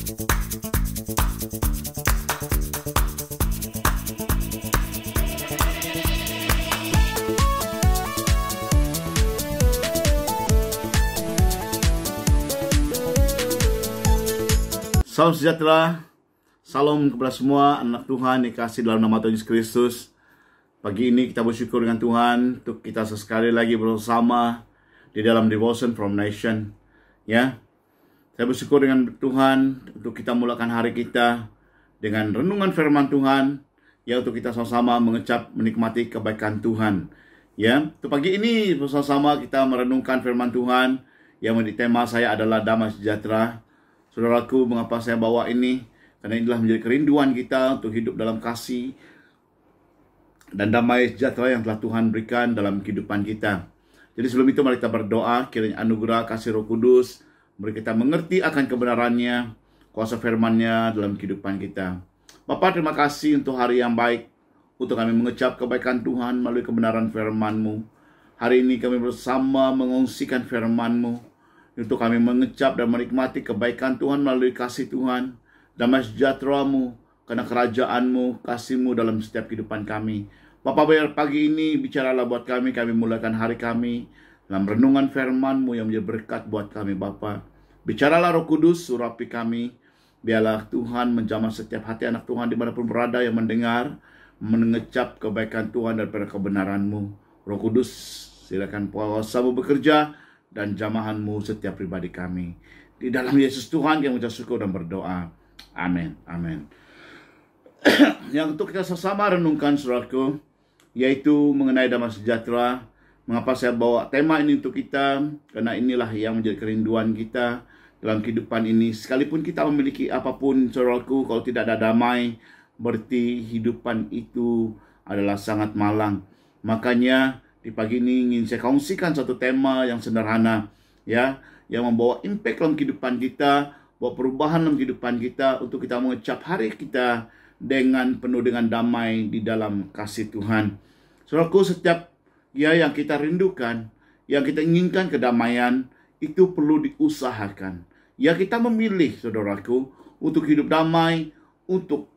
Salam sejahtera, salam kepada semua anak Tuhan yang kasih dalam nama Tuhan Yesus Kristus. Pagi ini kita bersyukur dengan Tuhan untuk kita sesekali lagi bersama di dalam Devotion from Nation. Ya, saya bersyukur dengan Tuhan untuk kita mulakan hari kita dengan renungan firman Tuhan, ya, untuk kita sama-sama mengecap menikmati kebaikan Tuhan. Ya, untuk pagi ini bersama-sama kita merenungkan firman Tuhan yang menjadi tema saya adalah damai sejahtera. Saudaraku, mengapa saya bawa ini? Karena inilah menjadi kerinduan kita untuk hidup dalam kasih dan damai sejahtera yang telah Tuhan berikan dalam kehidupan kita. Jadi sebelum itu mari kita berdoa, kiranya anugerah kasih Roh Kudus beri kita mengerti akan kebenarannya, kuasa firman-Nya dalam kehidupan kita. Bapa, terima kasih untuk hari yang baik, untuk kami mengecap kebaikan Tuhan melalui kebenaran firman-Mu. Hari ini kami bersama mengungsikan firman-Mu, untuk kami mengecap dan menikmati kebaikan Tuhan melalui kasih Tuhan, damai sejahtera-Mu, karena kerajaan-Mu, kasih-Mu dalam setiap kehidupan kami. Bapa, biar pagi ini bicaralah buat kami mulakan hari kami dalam renungan firman-Mu yang menjadi berkat buat kami, Bapa. Bicaralah Roh Kudus, surapi kami, biarlah Tuhan menjamah setiap hati anak Tuhan dimanapun berada yang mendengar, mengecap kebaikan Tuhan daripada kebenaran-Mu. Roh Kudus, silakan kuasa-Mu bekerja dan jamahan-Mu setiap pribadi kami. Di dalam Yesus Tuhan yang mengucap syukur dan berdoa. Amin. Amin. Yang untuk kita sama renungkan, saudaraku, yaitu mengenai damai sejahtera. Mengapa saya bawa tema ini untuk kita? Karena inilah yang menjadi kerinduan kita dalam kehidupan ini. Sekalipun kita memiliki apapun, saudaraku, kalau tidak ada damai, berarti kehidupan itu adalah sangat malang. Makanya di pagi ini ingin saya kongsikan satu tema yang sederhana, ya, yang membawa impact dalam kehidupan kita, bawa perubahan dalam kehidupan kita, untuk kita mengecap hari kita dengan penuh dengan damai di dalam kasih Tuhan. Saudaraku, setiap yang kita rindukan, yang kita inginkan kedamaian, itu perlu diusahakan. Ya, kita memilih, saudaraku, untuk hidup damai, untuk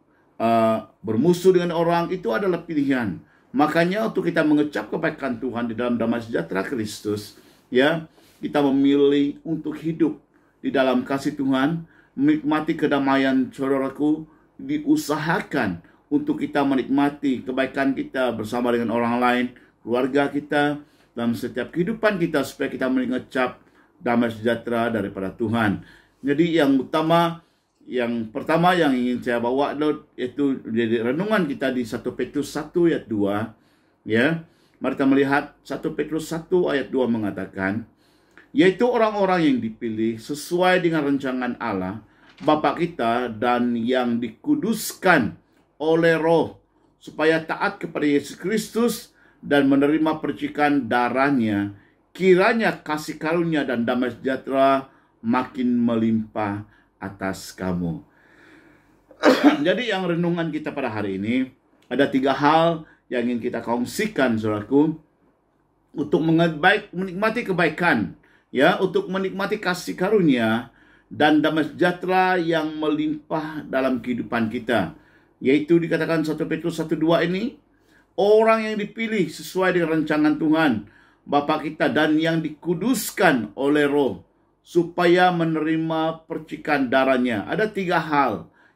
bermusuh dengan orang, itu adalah pilihan. Makanya untuk kita mengecap kebaikan Tuhan di dalam damai sejahtera Kristus, ya, kita memilih untuk hidup di dalam kasih Tuhan, menikmati kedamaian, saudaraku, diusahakan untuk kita menikmati kebaikan kita bersama dengan orang lain, keluarga kita, dalam setiap kehidupan kita, supaya kita mengecap damai sejahtera daripada Tuhan. Jadi yang pertama yang ingin saya bawa yaitu jadi renungan kita di 1 Petrus 1 ayat 2, ya. Mari kita melihat 1 Petrus 1 ayat 2 mengatakan, yaitu orang-orang yang dipilih sesuai dengan rancangan Allah Bapa kita dan yang dikuduskan oleh Roh, supaya taat kepada Yesus Kristus dan menerima percikan darahnya, kiranya kasih karunia dan damai sejahtera makin melimpah atas kamu. Jadi yang renungan kita pada hari ini, ada 3 hal yang ingin kita kongsikan, saudaraku, untuk menikmati kebaikan, ya, untuk menikmati kasih karunia dan damai sejahtera yang melimpah dalam kehidupan kita. Yaitu dikatakan 1 Petrus 1:2 ini, orang yang dipilih sesuai dengan rancangan Tuhan Bapa kita dan yang dikuduskan oleh Roh, supaya menerima percikan darahnya. Ada 3 hal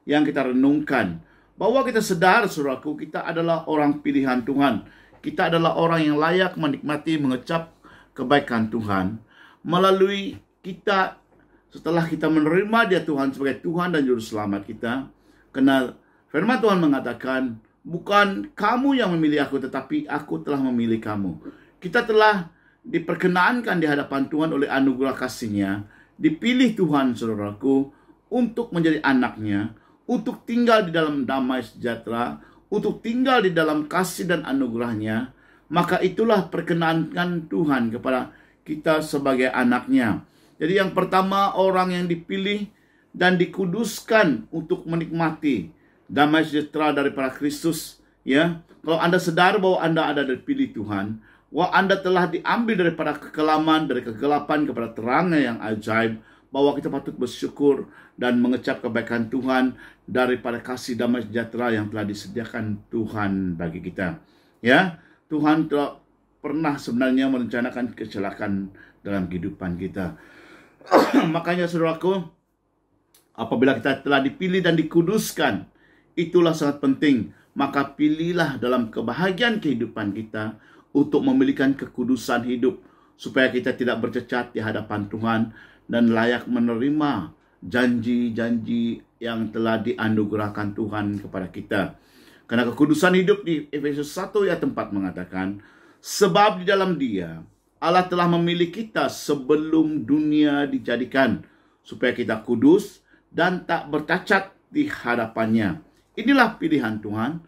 yang kita renungkan. Bahwa kita sadar, saudaraku, kita adalah orang pilihan Tuhan. Kita adalah orang yang layak menikmati, mengecap kebaikan Tuhan. Melalui kita, setelah kita menerima Dia Tuhan sebagai Tuhan dan Juru Selamat kita. Karena firman Tuhan mengatakan, bukan kamu yang memilih aku, tetapi aku telah memilih kamu. Kita telah diperkenankan di hadapan Tuhan oleh anugerah kasih-Nya, dipilih Tuhan, saudaraku, untuk menjadi anak-Nya, untuk tinggal di dalam damai sejahtera, untuk tinggal di dalam kasih dan anugerah-Nya. Maka itulah perkenankan Tuhan kepada kita sebagai anak-Nya. Jadi yang pertama, orang yang dipilih dan dikuduskan untuk menikmati damai sejahtera daripada Kristus, ya. Kalau Anda sadar bahwa Anda ada dipilih Tuhan, bahwa Anda telah diambil daripada kekelaman, dari kegelapan kepada terangnya yang ajaib, bahwa kita patut bersyukur dan mengecap kebaikan Tuhan daripada kasih damai sejahtera yang telah disediakan Tuhan bagi kita. Ya, Tuhan telah pernah sebenarnya merencanakan kecelakaan dalam kehidupan kita. Makanya saudaraku, apabila kita telah dipilih dan dikuduskan, itulah sangat penting. Maka pilihlah dalam kebahagiaan kehidupan kita untuk memiliki kekudusan hidup, supaya kita tidak bercacat di hadapan Tuhan dan layak menerima janji-janji yang telah dianugerahkan Tuhan kepada kita. Karena kekudusan hidup di Efesus 1 ayat 4 mengatakan, sebab di dalam Dia Allah telah memilih kita sebelum dunia dijadikan, supaya kita kudus dan tak bercacat di hadapannya. Inilah pilihan Tuhan,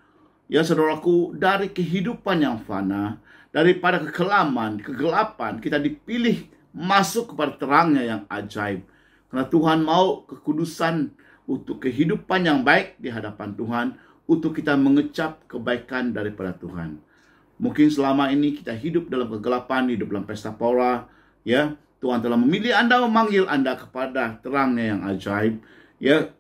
ya saudaraku, dari kehidupan yang fana, daripada kegelapan, kita dipilih masuk kepada terangnya yang ajaib. Karena Tuhan mau kekudusan untuk kehidupan yang baik di hadapan Tuhan, untuk kita mengecap kebaikan daripada Tuhan. Mungkin selama ini kita hidup dalam kegelapan, hidup dalam pesta pora, ya. Tuhan telah memilih Anda, memanggil Anda kepada terangnya yang ajaib, ya.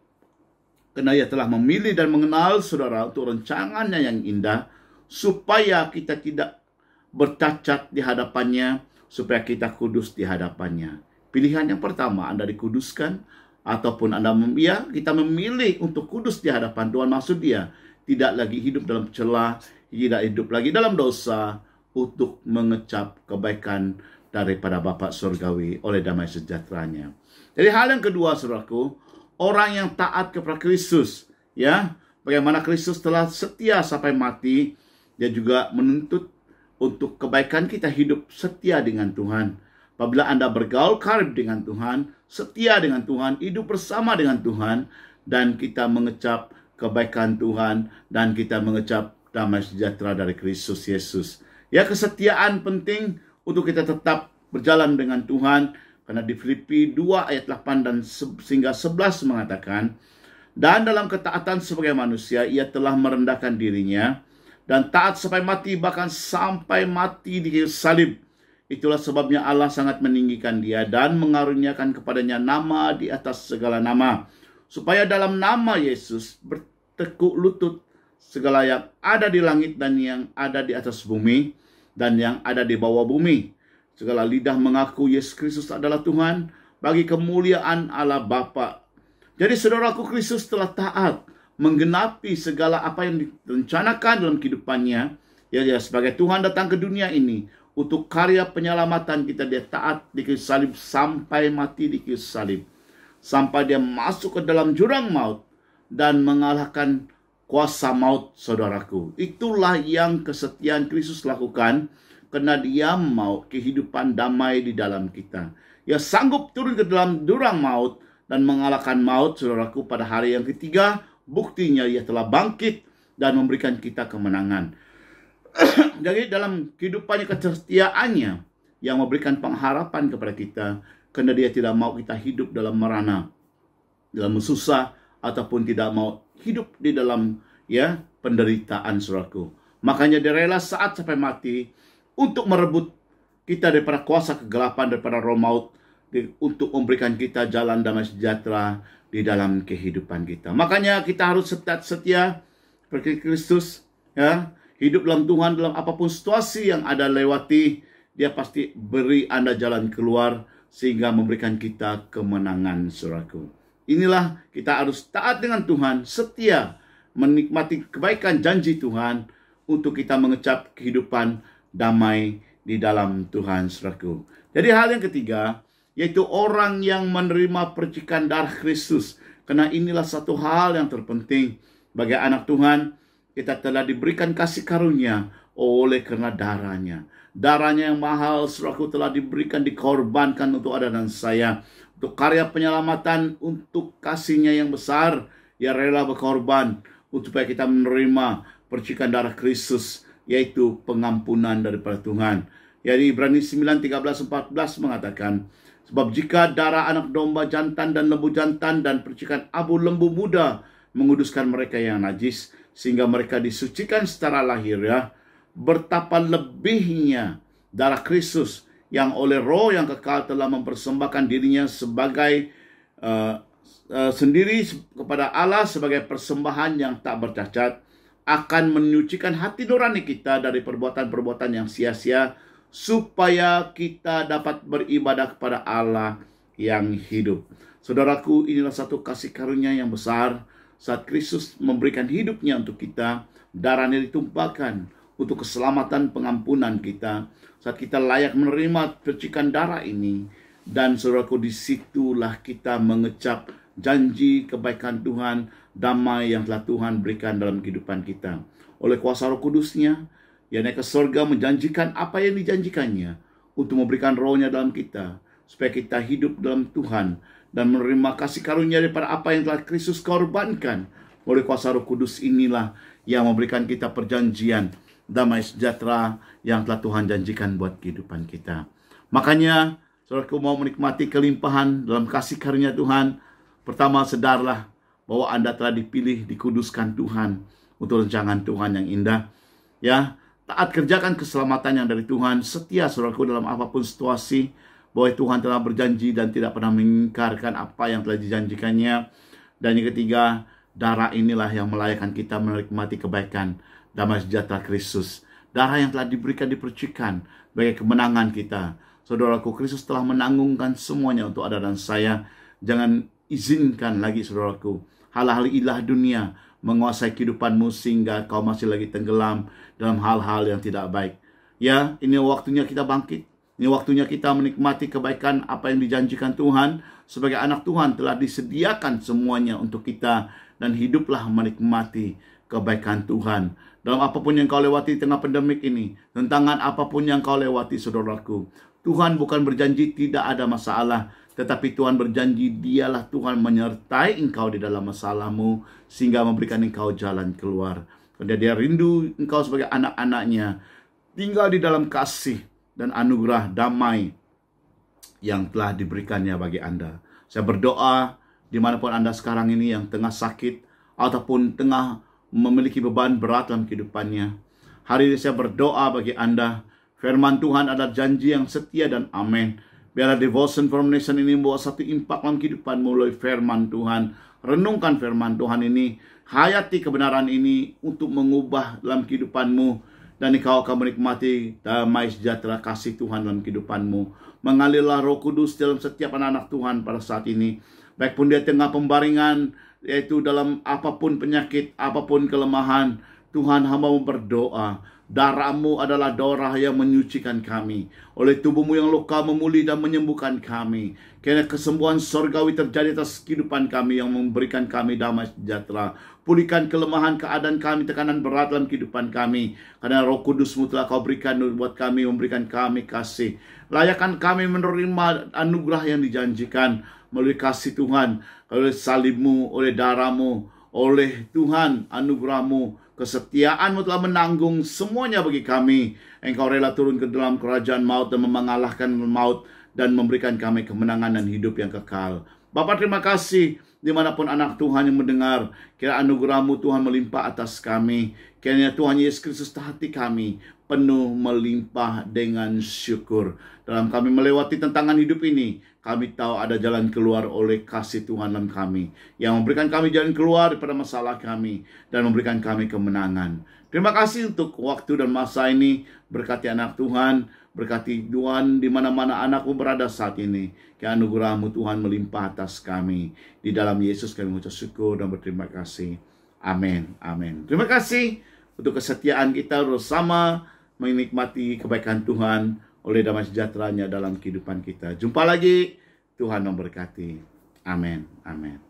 Karena Ia telah memilih dan mengenal saudara untuk rancangannya yang indah, supaya kita tidak bercacat di hadapannya, supaya kita kudus di hadapannya. Pilihan yang pertama, Anda dikuduskan, ataupun kita memilih untuk kudus di hadapan Tuhan. Maksud Dia, tidak lagi hidup dalam celah, tidak hidup lagi dalam dosa, untuk mengecap kebaikan daripada Bapa Surgawi oleh damai sejahteranya. Jadi hal yang kedua, saudaraku, orang yang taat kepada Kristus, ya, bagaimana Kristus telah setia sampai mati, Dia juga menuntut untuk kebaikan kita hidup setia dengan Tuhan. Apabila Anda bergaul karib dengan Tuhan, setia dengan Tuhan, hidup bersama dengan Tuhan, dan kita mengecap kebaikan Tuhan, dan kita mengecap damai sejahtera dari Kristus Yesus. Ya, kesetiaan penting untuk kita tetap berjalan dengan Tuhan. Karena di Filipi 2 ayat 8 dan sehingga 11 mengatakan, dan dalam ketaatan sebagai manusia, Ia telah merendahkan dirinya, dan taat sampai mati, bahkan sampai mati di kayu salib. Itulah sebabnya Allah sangat meninggikan Dia dan mengaruniakan kepadanya nama di atas segala nama, supaya dalam nama Yesus bertekuk lutut segala yang ada di langit dan yang ada di atas bumi dan yang ada di bawah bumi. Segala lidah mengaku Yesus Kristus adalah Tuhan, bagi kemuliaan Allah Bapa. Jadi saudaraku, Kristus telah taat menggenapi segala apa yang direncanakan dalam kehidupannya. Ya, sebagai Tuhan datang ke dunia ini untuk karya penyelamatan kita. Dia taat di kayu salib sampai mati di kayu salib, sampai Dia masuk ke dalam jurang maut dan mengalahkan kuasa maut, saudaraku. Itulah yang kesetiaan Kristus lakukan, karena Dia mau kehidupan damai di dalam kita. Ia sanggup turun ke dalam jurang maut dan mengalahkan maut, saudaraku, pada hari yang ketiga. Buktinya Ia telah bangkit dan memberikan kita kemenangan. Jadi dalam kehidupannya, kesetiaannya yang memberikan pengharapan kepada kita, karena Dia tidak mau kita hidup dalam merana, dalam susah, ataupun tidak mau hidup di dalam penderitaan, saudaraku. Makanya Dia rela saat sampai mati untuk merebut kita daripada kuasa kegelapan, daripada roh maut, untuk memberikan kita jalan damai sejahtera di dalam kehidupan kita. Makanya kita harus setia seperti Kristus, ya, hidup dalam Tuhan dalam apapun situasi yang ada lewati. Dia pasti beri Anda jalan keluar sehingga memberikan kita kemenangan, saudaraku. Inilah kita harus taat dengan Tuhan, setia menikmati kebaikan janji Tuhan, untuk kita mengecap kehidupan damai di dalam Tuhan, saudaraku. Jadi hal yang ketiga, yaitu orang yang menerima percikan darah Kristus. Karena inilah satu hal yang terpenting bagi anak Tuhan. Kita telah diberikan kasih karunia oleh karena darahnya. Darahnya yang mahal, saudaraku, telah diberikan, dikorbankan untuk Anda dan saya, untuk karya penyelamatan, untuk kasihnya yang besar. Ia rela berkorban supaya kita menerima percikan darah Kristus, yaitu pengampunan daripada Tuhan. Jadi Ibrani 9:13-14 mengatakan, sebab jika darah anak domba jantan dan lembu jantan dan percikan abu lembu muda menguduskan mereka yang najis, sehingga mereka disucikan secara lahiriah, betapa lebihnya darah Kristus yang oleh Roh yang kekal telah mempersembahkan dirinya sebagai sendiri kepada Allah sebagai persembahan yang tak bercacat, akan menyucikan hati nurani kita dari perbuatan-perbuatan yang sia-sia, supaya kita dapat beribadah kepada Allah yang hidup. Saudaraku, inilah satu kasih karunia yang besar saat Kristus memberikan hidupnya untuk kita, darahnya ditumpahkan untuk keselamatan pengampunan kita, saat kita layak menerima percikan darah ini. Dan saudaraku, disitulah kita mengecap janji kebaikan Tuhan, damai yang telah Tuhan berikan dalam kehidupan kita. Oleh kuasa Roh Kudusnya, yang naik ke surga menjanjikan apa yang dijanjikannya untuk memberikan rohnya dalam kita, supaya kita hidup dalam Tuhan dan menerima kasih karunia daripada apa yang telah Kristus korbankan. Oleh kuasa Roh Kudus inilah yang memberikan kita perjanjian damai sejahtera yang telah Tuhan janjikan buat kehidupan kita. Makanya, saudaraku, mau menikmati kelimpahan dalam kasih karunia Tuhan, pertama sadarlah bahwa Anda telah dipilih, dikuduskan Tuhan untuk rancangan Tuhan yang indah. Ya, taat kerjakan keselamatan yang dari Tuhan, setia saudaraku dalam apapun situasi, bahwa Tuhan telah berjanji dan tidak pernah mengingkarkan apa yang telah dijanjikannya. Dan yang ketiga, darah inilah yang melayakkan kita menikmati kebaikan damai sejahtera Kristus. Darah yang telah diberikan, dipercikan sebagai kemenangan kita. Saudaraku, Kristus telah menanggungkan semuanya untuk Anda dan saya. Jangan izinkan lagi, saudaraku, hal-hal ilah dunia menguasai kehidupanmu sehingga kau masih lagi tenggelam dalam hal-hal yang tidak baik. Ya, ini waktunya kita bangkit. Ini waktunya kita menikmati kebaikan apa yang dijanjikan Tuhan. Sebagai anak Tuhan telah disediakan semuanya untuk kita, dan hiduplah menikmati kebaikan Tuhan. Dalam apapun yang kau lewati di tengah pandemik ini, tentangan apapun yang kau lewati, saudaraku, Tuhan bukan berjanji tidak ada masalah, tetapi Tuhan berjanji dialah Tuhan menyertai engkau di dalam masalahmu, sehingga memberikan engkau jalan keluar. Karena dia rindu engkau sebagai anak-anaknya, tinggal di dalam kasih dan anugerah damai yang telah diberikannya bagi Anda. Saya berdoa dimanapun Anda sekarang ini yang tengah sakit ataupun tengah memiliki beban berat dalam kehidupannya. Hari ini saya berdoa bagi Anda, firman Tuhan adalah janji yang setia dan amin. Biarlah Devotion from Nation ini membawa satu impak dalam kehidupan melalui firman Tuhan. Renungkan firman Tuhan ini, hayati kebenaran ini untuk mengubah dalam kehidupanmu, dan engkau akan menikmati damai sejahtera kasih Tuhan dalam kehidupanmu. Mengalirlah Roh Kudus dalam setiap anak-anak Tuhan pada saat ini, baik pun dia tengah pembaringan, yaitu dalam apapun penyakit, apapun kelemahan. Tuhan, hamba-Mu berdoa, darah-Mu adalah darah yang menyucikan kami. Oleh tubuh-Mu yang luka memulih dan menyembuhkan kami. Karena kesembuhan surgawi terjadi atas kehidupan kami, yang memberikan kami damai sejahtera. Pulihkan kelemahan keadaan kami, tekanan berat dalam kehidupan kami. Karena Roh Kudus-Mu telah Kau berikan buat kami, memberikan kami kasih. Layakkan kami menerima anugerah yang dijanjikan melalui kasih Tuhan, oleh salib-Mu, oleh darah-Mu, oleh Tuhan anugerah-Mu. Kesetiaan-Mu telah menanggung semuanya bagi kami. Engkau rela turun ke dalam kerajaan maut dan mengalahkan maut, dan memberikan kami kemenangan dan hidup yang kekal. Bapa, terima kasih dimanapun anak Tuhan yang mendengar. Kira anugerah-Mu Tuhan melimpah atas kami. Kiranya Tuhan Yesus Kristus hati kami penuh melimpah dengan syukur. Dalam kami melewati tantangan hidup ini, kami tahu ada jalan keluar oleh kasih Tuhan dalam kami, yang memberikan kami jalan keluar daripada masalah kami dan memberikan kami kemenangan. Terima kasih untuk waktu dan masa ini. Berkati anak Tuhan, berkati Tuhan di mana-mana anakmu berada saat ini. Kiranya anugerah-Mu Tuhan melimpah atas kami. Di dalam Yesus kami mengucap syukur dan berterima kasih. Amin. Amin. Terima kasih untuk kesetiaan kita bersama menikmati kebaikan Tuhan oleh damai sejahtera-Nya dalam kehidupan kita. Jumpa lagi. Tuhan memberkati. Amin. Amin.